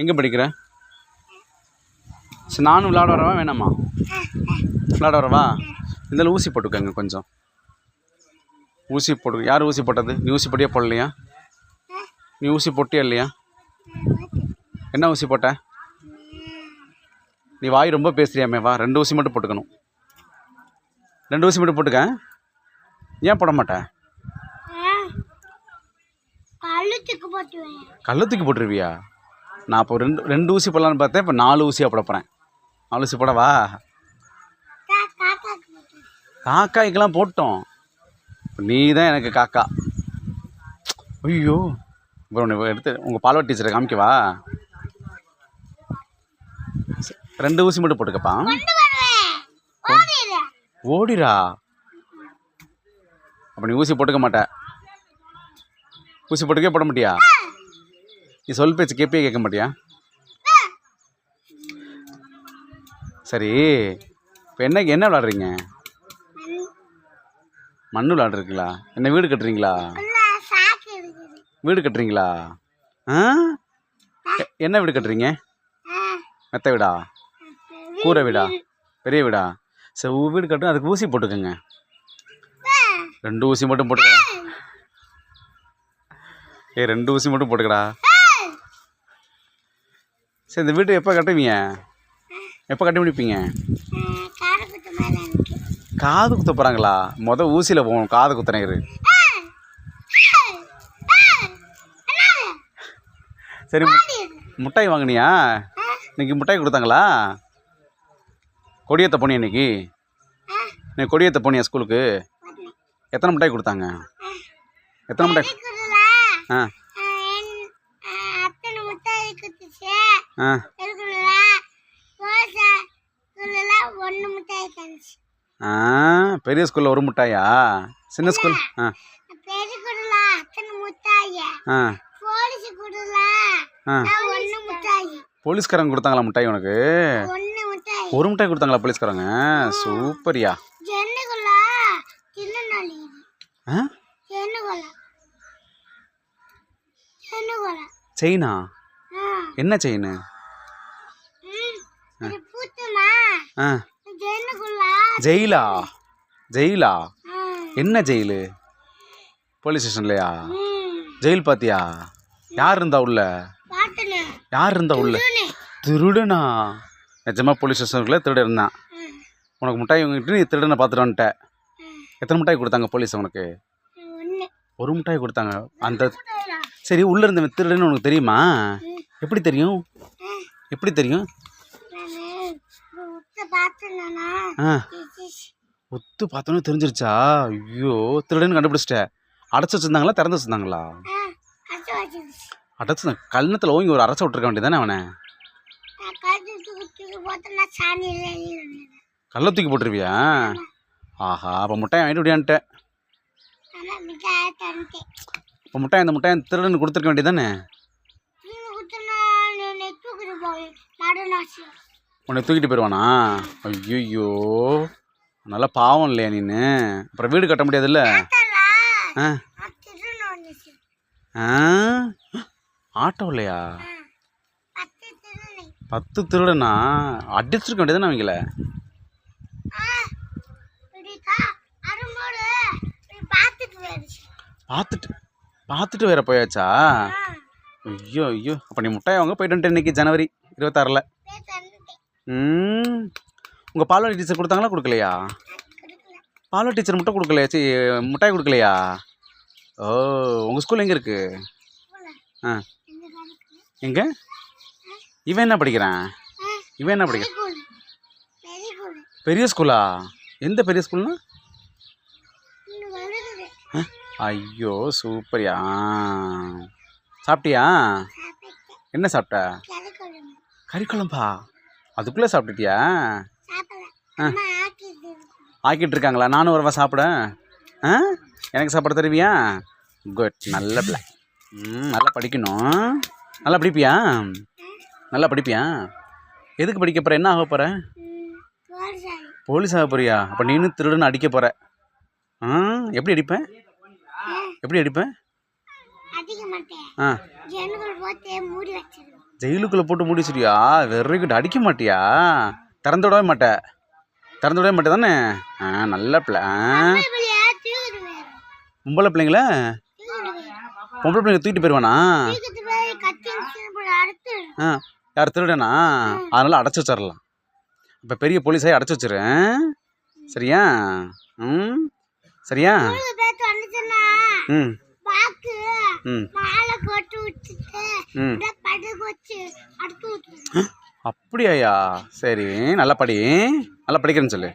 எங்கே படிக்கிற? சரி நானும் விளையாட வரவா வேணாமா? விளையாட வரவா? இருந்தாலும் ஊசி போட்டுக்கோங்க கொஞ்சம். ஊசி போட்டு யார் ஊசி போட்டது? நீ ஊசி போட்டியா போடலையா? நீ ஊசி போட்டியா இல்லையா? என்ன ஊசி போட்ட? நீ வாய் ரொம்ப பேசுறியாமே, வா 2 ஊசி மட்டும் போட்டுக்கணும். 2 ஊசி மட்டும் போட்டுக்க. ஏன் போட மாட்டேன்? கள்ளத்துக்கு போட்டுருவியா? நான் இப்போ ரெண்டு ஊசி போடலான்னு பார்த்தேன், இப்போ 4 ஊசியாக போட போகிறேன். 4 ஊசி போடவா? காக்காய்க்கெல்லாம் போட்டோம், நீ தான் எனக்கு காக்கா. ஐயோ, இப்போ ஒன்று எடுத்து உங்கள் பால்வாடி டீச்சரை காமிக்கவா? 2 ஊசி மட்டும் போட்டுக்கப்பா. ஓடிரா. அப்போ நீ ஊசி போட்டுக்க மாட்ட. ஊசி போட்டுக்கே போட மாட்டியா? நீ சொல் பேச்சு கேட்பே கேட்க மாட்டியா? சரி, இப்போ என்ன விளாட்றீங்க? மண் விளாட்றீங்களா? என்ன வீடு கட்டுறீங்களா? வீடு கட்டுறீங்களா? என்ன வீடு கட்டுறீங்க? மெத்த வீடா? கூரை வீடா? பெரிய வீடா? சரி, வீடு கட்டும், அதுக்கு ஊசி போட்டுக்கோங்க. 2 ஊசி மட்டும் போட்டுக்கடா. 2 ஊசி மட்டும் போட்டுக்கடா. சரி, இந்த வீட்டு எப்போ கட்டுவீங்க? எப்போ கட்டி முடிப்பீங்க? காது குத்த போகிறாங்களா? ஊசியில் போகணும், காது குத்துறேன். சரி, முட்டாய் வாங்கினியா? இன்னைக்கு முட்டாய் கொடுத்தாங்களா? கொடியேற்ற போனியா இன்னைக்கு? நீ கொடியேற்ற போனியா ஸ்கூலுக்கு? எத்தனை முட்டாய் கொடுத்தாங்க? எத்தனை முட்டாய்? பெரிய ஸ்கூலில் 1 முட்டாயா? சின்ன ஸ்கூல்? போலீஸ்காரங்க கொடுத்தாங்களா முட்டாய் உனக்கு? 1 முட்டாய் கொடுத்தாங்களா போலீஸ்காரங்க? சூப்பரியா. செயினா? என்ன செயின்? ஜெயிலா? ஜெயிலா? என்ன ஜெயிலு? போலீஸ் ஸ்டேஷன்லையா? ஜெயில் பார்த்தியா? யார் இருந்தா உள்ள? யார் இருந்தா உள்ள? திருடனா? நிஜமா போலீஸ் ஸ்டேஷனுக்குள்ள திருட இருந்தான். உனக்கு முட்டாய் வாங்கிட்டு நீ திருடனை பார்த்துட்டு வந்துட்ட. எத்தனை முட்டாய் கொடுத்தாங்க போலீஸ் உனக்கு? 1 முட்டாய் கொடுத்தாங்க. அந்த சரி, உள்ளே இருந்த திருடன்னு உனக்கு தெரியுமா? எப்படி தெரியும்? எப்படி தெரியும்? ஒத்து பார்த்தோன்னு தெரிஞ்சிருச்சா? ஐயோ, திருடன்னு கண்டுபிடிச்சிட்ட. அடைச்சி வச்சுருந்தாங்களா திறந்து வச்சுருந்தாங்களா? அடைச்சி கல்னத்தில் ஓங்கி ஒரு அரைச்ச விட்டுருக்க வேண்டியதானே அவனை? கல்லை தூக்கி போட்டுருவியா? ஆஹா, அப்போ முட்டாய் வாங்கிட்டு விடியான்ட்ட. இப்போ முட்டாய் அந்த முட்டாய் திருடன்னு கொடுத்துருக்க வேண்டியதானே? உன்னை தூக்கிட்டு போயிடுவானா? ஐயோ, நல்லா பாவம் இல்லையா நீனு? அப்புறம் வீடு கட்ட முடியாதுல்ல? ஆட்டோ இல்லையா? 10 திருடனா? அடிச்சிருக்க வேண்டியதானே அவங்கள? பார்த்துட்டு வேற போயாச்சா? ஐயோ ஐயோ, அப்போ நீ முட்டாய் வாங்க போயிட்டு வந்துட்டு இன்னைக்கு ஜனவரி 26ல். உங்கள் பால்வாடி டீச்சர் கொடுத்தாங்களா கொடுக்கலையா? பால்வாடி டீச்சர் முட்டை கொடுக்கலையா? சரி, முட்டாய் கொடுக்கலையா? ஓ, உங்கள் ஸ்கூல் எங்கே இருக்குது? எங்கே? இவன் என்ன படிக்கிறான்? இவன் என்ன படிக்கிறான்? பெரிய ஸ்கூலா? எந்த பெரிய ஸ்கூல்னா? ஐயோ, சூப்பரியா. சாப்பிட்டியா? என்ன சாப்பிட்ட? கறிக்குழம்பா? அதுக்குள்ளே சாப்பிட்டுட்டியா? ஆக்கிட்டு இருக்காங்களா? நானும் வரவா சாப்பிட? எனக்கு சாப்பிட தருவியா? குட், நல்ல பிள்ளை. நல்லா படிக்கணும். நல்லா படிப்பியா? நல்லா படிப்பியா? எதுக்கு படிக்க போகிற? என்ன ஆக போகிற? போலீஸ் ஆக போறியா? அப்போ நீனும் திருடுன்னு அடிக்க போகிற. எப்படி அடிப்பேன்? எப்படி அடிப்பேன்? ஜெயிலுக்குள்ளே போட்டு முடிச்சிட்டியா? Very good. அடிக்க மாட்டியா? திறந்து விடவே மாட்டேன். திறந்து விடவே மாட்டே தானே? நல்ல பிள்ளை. பொம்பளை பிள்ளைங்கள பொம்பளை பிள்ளைங்க தூக்கிட்டு போயிடுவானா? யார் திருடனா? அதனால அடைச்சி வச்சிடலாம். இப்போ பெரிய போலீஸாக அடைச்சி வச்சிரு. சரியா? சரியா? ம் அப்படியா? சரி, நல்லா படி. நல்லா படிக்கிறேன்னு சொல்லு.